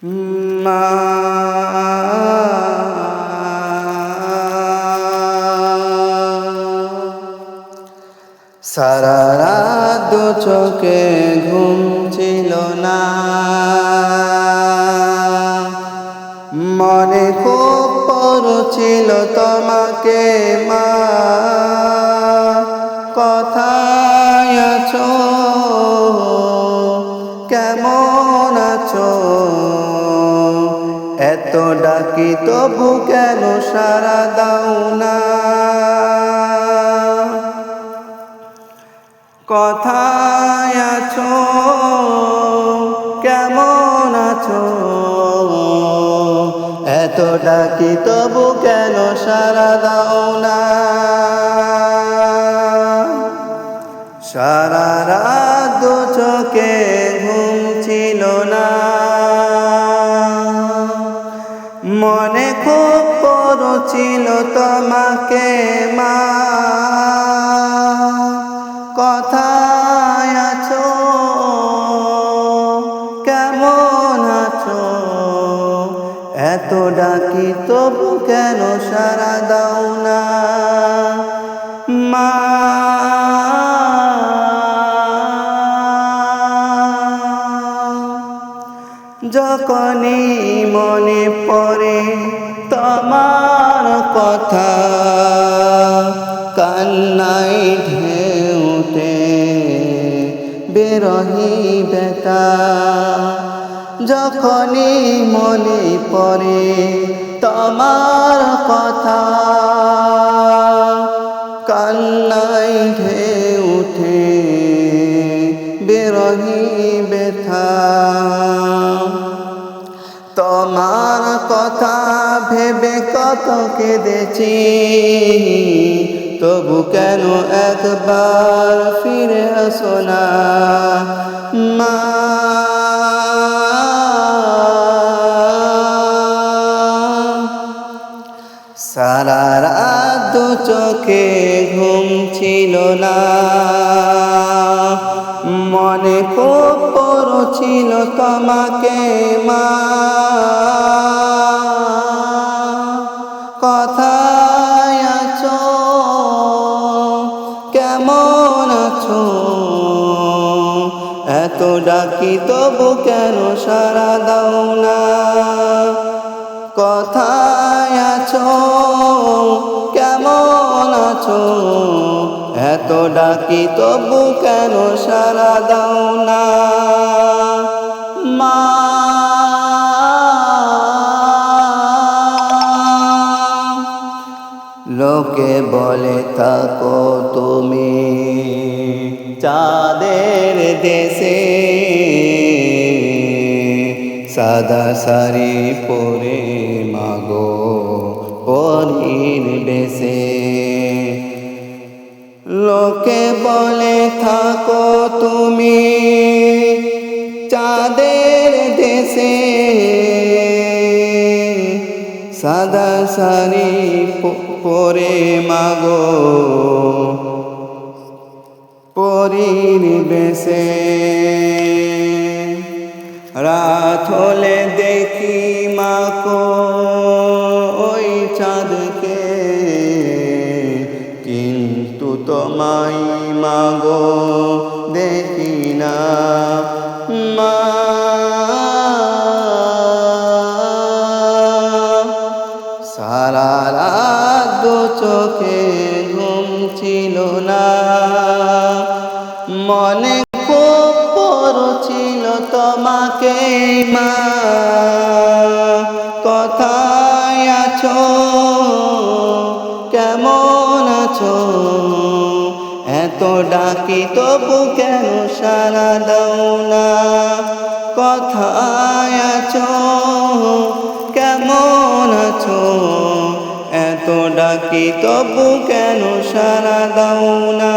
মা সারা রাত দু চোখে ঘুম ছিল না, মনে খুব পড়ছিল তোমাকে মা। কোথায় আছো, কেমন আছো, এত ডাকি তবু কেন সাড়া দাও না। কোথায় আছো, কেমন আছো, এত ডাকি তবু কেন সাড়া দাও না। সারা রাত দু চোখে ঘুম ছিল না, মনে খুব পড়ছিল তোমাকে মা। কোথায় আছো, কেমন আছো, এত ডাকি তবু কেন সাড়া দাও না মা। যখনই মনে পড়ে তোমার কথা, কান্নায় ঢেউ উঠে বিরহী ব্যথা। যখনই মনে পড়ে তোমার কথা, কান্নায় ঢেউ উঠে বিরহী ব্যথা। তোমার কথা ভেবে কত কেঁদেছি, তবু কেন একবার ফিরে আসো না মা। সারা রাত দু চোখে ঘুম ছিল না, মনে খুব পড়ছিল তোমাকে মা। কোথায় আছো, কেমন আছো, এত ডাকি তবু কেন সাড়া দাও না। কোথায় আছো, কেমন আছো, এত ডাকি তবু কেন সাড়া দাও না মা। লোকে বলে থাকো তুমি চাঁদের দেশে, সাদা শাড়ি পরে মাগো পরীর বেশে। লোকে বলে থাকো তুমি চাঁদের দেশে, সাদা শাড়ি পরে মাগো পরীর বেশে। রাত হলে দেখি মাগো ওই চাঁদকে, কিন্তু তোমায় মাগো দেখি না মা। সারা রাত দু চোখে ঘুম ছিল না, মনে খুব পড়ছিল তোমাকে মা। কোথায় আছো, কেমন আছো, এত ডাকি তবু কেন সাড়া দাও না। কোথায় আছো, কেমন আছো, এত ডাকি তবু কেন সাড়া দাও না।